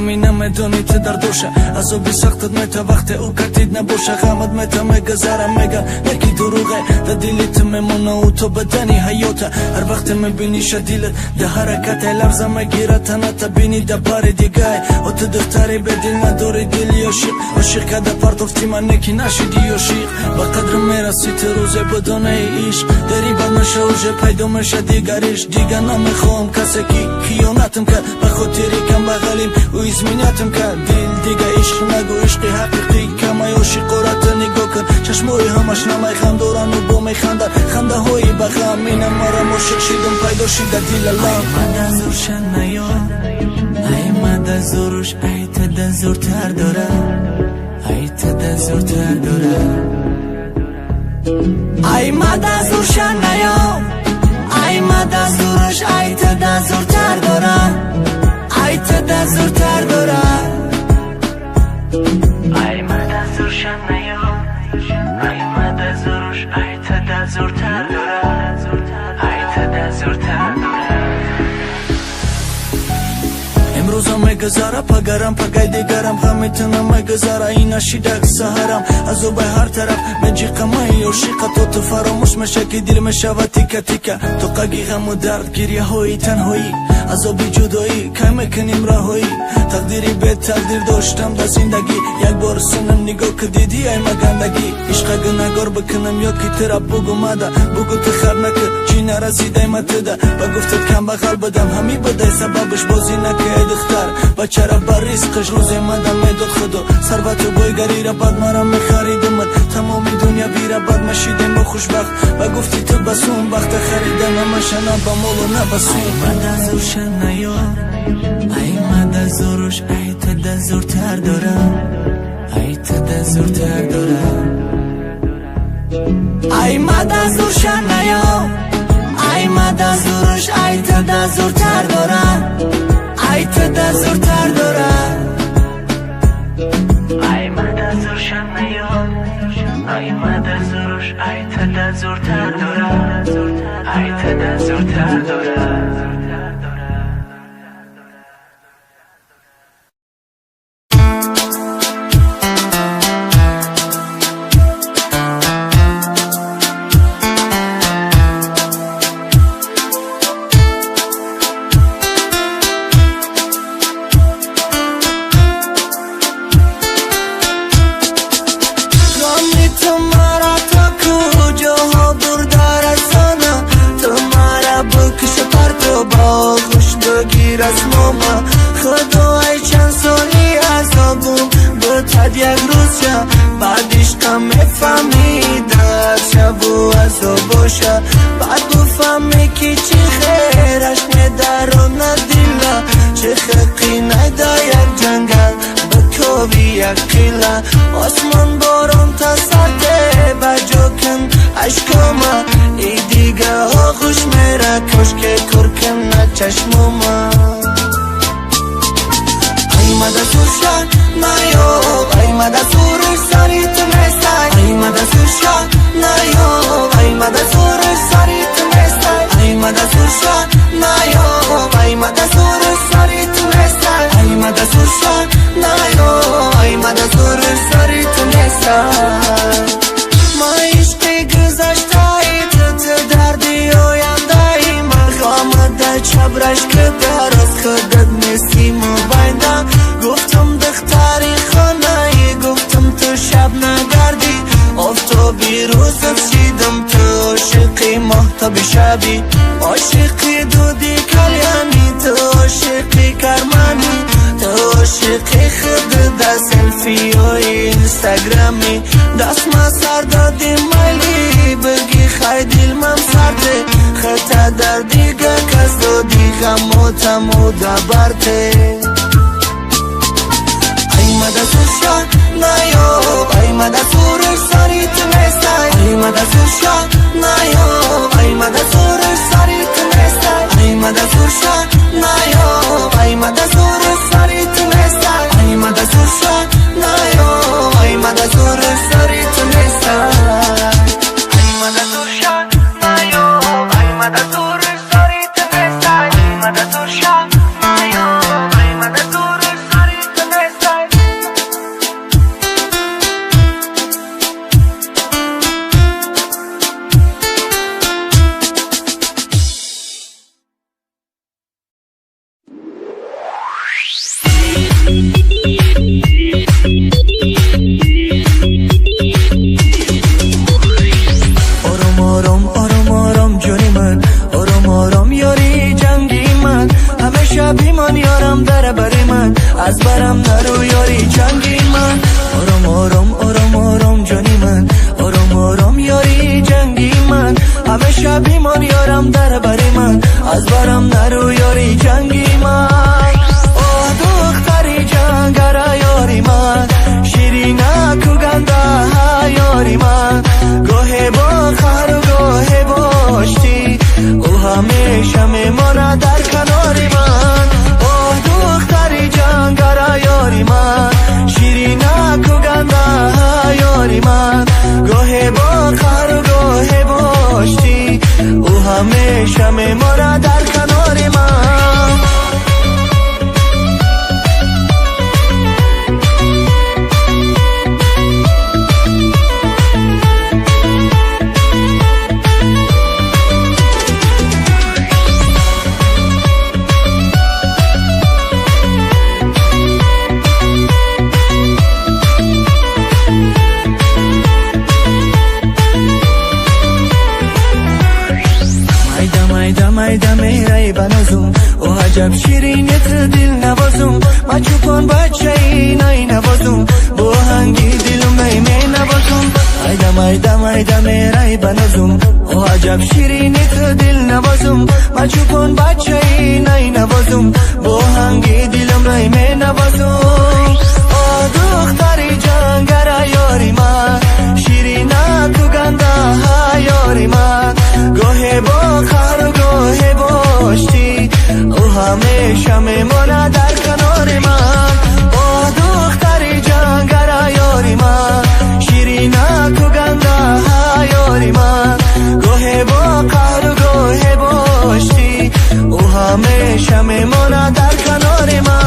همینم میدونی تو در دوشه عذابی سختت میتا وقت او کتید نباشه غمت میتا میگذره میگه یکی دروغه در دلیت میمونه و تو بدنی حیاته هر وقت میبینی شدیلت ده حرکت لرزه میگیره تنت بینی ده بار دیگه و تو دختری به دل نداری دلی عاشق که ده پرتفتی من نکی نشیدی عاشق با قدر میرسی تو روز بدونه عشق داری بر نشه اوجه پیدا میشه دیگریش دیگه نمیخوام کسی که خیانتم کرد به خاطری کم بغلیم و ازمینتم کرد دل دیگه عشق نگو عشقی حقیقی که ما عاشق رات نگاه کرد چشمای همش نمیخند دارن و با میخندن خنده های بغم اینم مرا عاشق شدم پیدا شد دل الله مدا زورشن نایوف ای مدا زورش ای تا زورتر داره ای تا زورتر داره ای مدا زورشن نایوف ای مدا زورش ای تا زورتر داره ای تا زورتر داره ای مدا زورشن نایوف ای مدا زورش ای تا زورتر داره ای تا زورتر داره امروزم میگذره پگرم پگای دیگرم غمیتونم میگذره اینا شیدک سهرم عذاب هر طرف مجیقم ای عاشق تو فراموش میشه که دل میشوه تیکه تیکه تو قگی غم و درد گریه های تنهایی عذابی جدایی که میکنیم رهایی تقدیری به تقدیر داشتم در زندگی یک بار سنم نگاه که دیدی ای مگندگی عشق گناهگار بکنم یا که ترا بگو ماده بگو تو خر نکه چی نرسیده متده و گفتت کم بغل بدم همی بده سببش بازی نکه دختر بچه را بر ریسقش روز مدم میداد خدا ثروت و بایگری را بد مرم میخریدم تمامی دنیا بیره بد مشیدم و خوشبخت و گفتی تو بسون وقت خریدم همشنم با مول و نبسون ای مدا زورشن نایوف ای مدا زورش ای تا زورتر داره ای تا زورتر داره ای مدا زورشن نایوف ای مدا زورش ای تا زورتر داره ای تا زورتر داره ای مدا زورشن نایوف ای مدا زورش ای تا زورتر داره ای تا زورتر داره خدای چند سالی عذابم بتد یک روز شد بعدش غم میفهمی در شب و عذاب باشه بعد بفهمی که چی خیرش میدارون دلا چه خقی نیده یک جنگل بکوبی یک قیله آسمان بارون تا سرده بجا کن عشقاما ای دیگه آغوش میره کشک کرکن نه چشماما ای مدا زورشن نایوف ای مدا زورش سری تو نیستی ای مدا زورشن نایوف ای مدا زورش سری تو نیستی ای مدا زورشن نایوف ای مدا زورش سری تو نیستی ای مدا زورشن نایوف ای مدا زورش سری تو نیستی ما عشقی گذشته ای تو دردی آینده ای مقام در چبرش که در از خودت نیستی مبینده گفتم دختری خانه ای گفتم تو شب نگردی آفتابی روزت شیدم تو عاشقی محتاب شبی عاشقی دودی کلیانی تو عاشقی کرمانی تو عاشقی خود در سلفی های اینستاگرامی دست ما سر دادی مایلی بگی خی دلمم سرده خطا در دیگه کس دادی غم و تمو دبرده ای مدا زورشن نایوف ای مدا زورش سری تو نیستی ای مدا زورشن نایوف ای مدا زورش سری تو نیستی ای مدا زورشن نایوف ای مدا زورش سری تو نیستی ای مدا زورشن نایوف ای مدا زورش سری تو نیستی ای مدا زورشن نایوف ای مدا زورش سری تو نیستی ای مدا زورشن نایوف ای مدا زورش سری باشم در بر من، از برم نرو یاری جنگی من. اوه دختری جنگره یاری من، شیرینه کوگنده ها یاری من. گوه با خر و گوه باشتی، او همیشه میمونه در کنار من. اوه دختری جنگره یاری من، شیرینه کوگنده ها یاری من. گوه با خر و گوه باشتی، او همیشه میمونه در کنار من. مایده میرای بنازم، او عجب شیرینیت دل نوازم. ما چوپان بچه اینای نوازم، با هنگی دلم نمی نوازم. مایده میرای بنازم، او عجب شیرینیت دل نوازم. ما چوپان بچه اینای نوازم، با هنگی دلم نمی نوازم. او دختری جنگره یاری من، شیرینه کوگنده ها یاری من. گوه با خر و گوه باشتی، او همیشه میمونه در کنار من. او دختری جنگره یاری من، شیرینه کوگنده ها یاری من. گوه با خر و گوه باشتی، او همیشه میمونه در کنار من.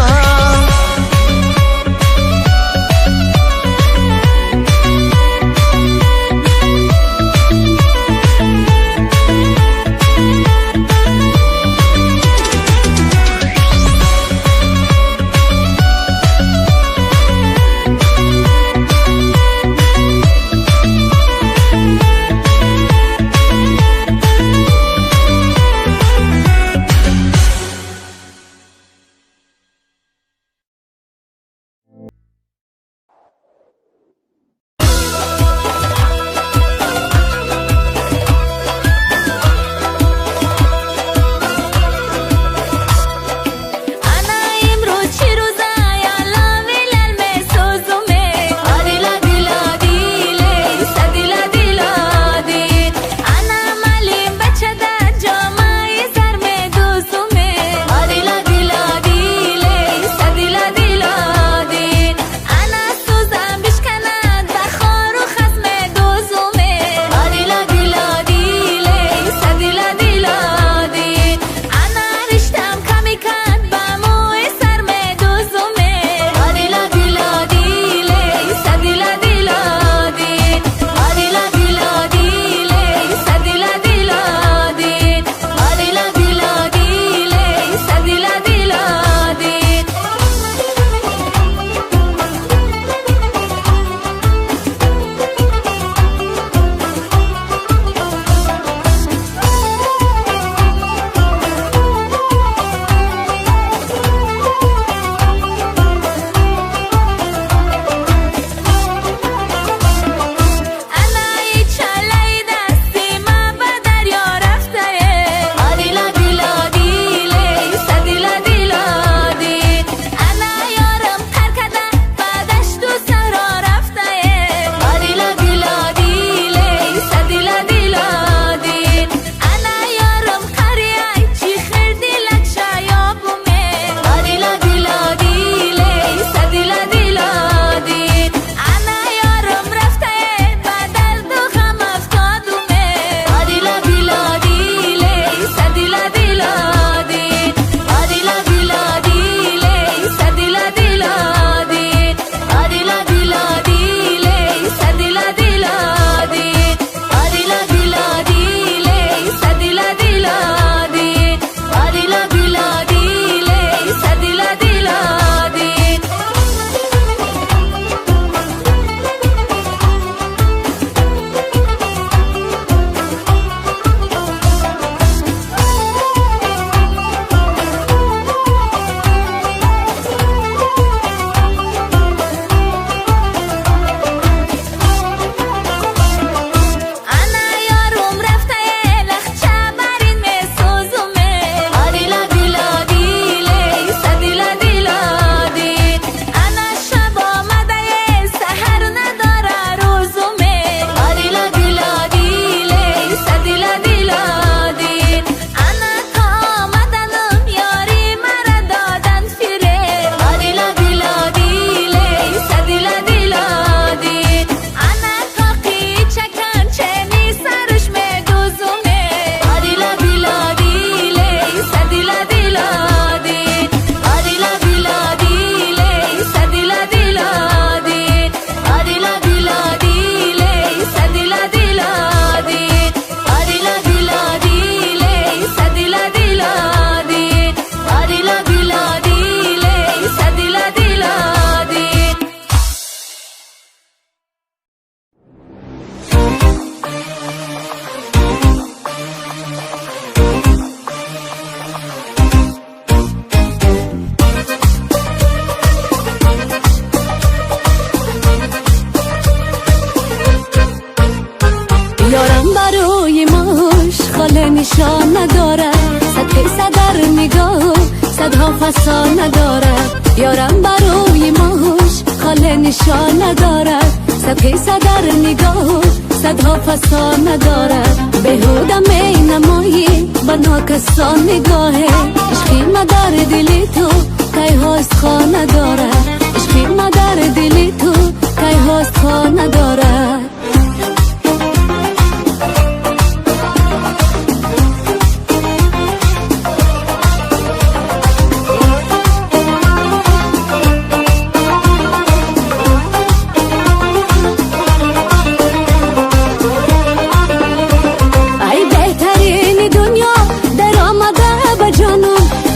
خاله نشان نداره، 100% در نگاه 100ها فسان نداره. یارم برای ماهوش خاله نشان نداره، 100% در نگاه 100ها فسان نداره. بهودم می نمایی با ناکسان نگاهه، عشقی مدار دلی تو که هاست خواه نداره، عشقی مدار دلی تو که هاست خواه نداره.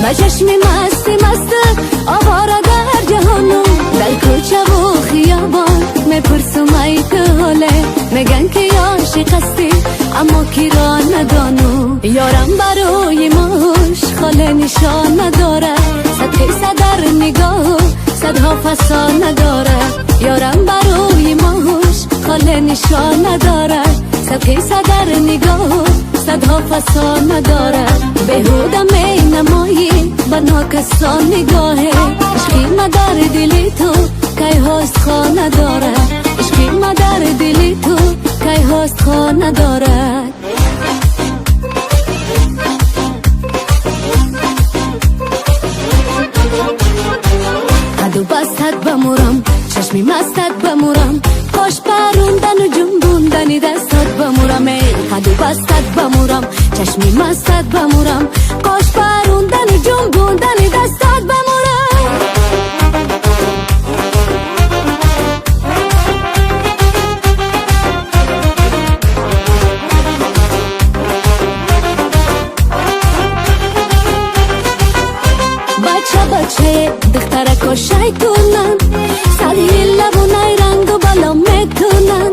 با چشم مست مست آواره در جهانم، در کوچه و خیابان میپرسم ای تو حاله، میگن که عاشق هستی اما کی را ندانم. یارم برای ماش خاله نشان نداره، 100% در نگاه 100ها فسان نداره. یارم برای ماش خاله نشان نداره، 100% در نگاه 100ها فسان نداره. بهودم می نمایی با ناکسان نگاهه، عشقی مدار دلی تو که هاست خواه نداره، عشقی مدار دلی تو که هاست خواه نداره. قدو بستت بمورم، چشمی مستت بمورم، خوش پروندن و جنبوندنی دستت بمورم. ای قدو بستت بمورم، چشمی مستت بمورم، خوش پروندن و جنبوندنی دستت بمورم. بچه دختره که شیطونن، سالی لبونای رنگ و بالا میتونن.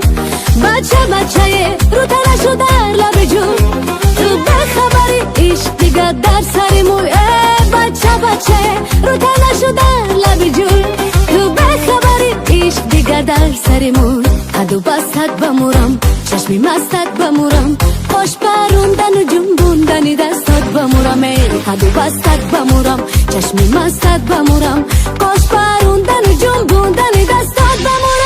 بچه رو ترشو در لب جون، تو بخبری عشق دیگر در سر موی. بچه رو ترشو در لب جون، تو بخبری عشق دیگر در سر موی. قدو بستت بمورم، چشمی مستت بمورم، خوش پروندن و جنبوندنی دستت بمورم. ای قدو بستت بمورم، چشمی مستت بمورم، خوش پروندن و جنبوندنی دستت بمورم.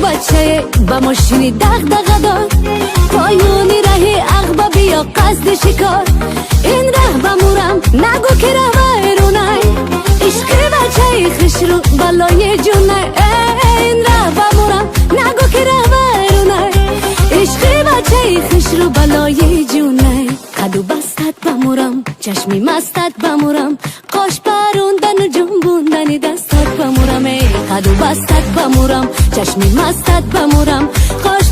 بچه با ماشینی دغدغه دار، پایونی راه عقبه بیا قصد شکار. این ره بمورم نگو که ره ویرونه، عشقی بچه خوش رو بالای جونه. این ره بمورم نگو که ره ویرونه، عشقی بچه خوش رو بالای جونه. قدو بستت بمورم، چشمی مستت بمورم، خوش پروندن و جنبوندنی دستت بمورم. ای قدو بستت بمورم، چشمی مستت بمورم، خوش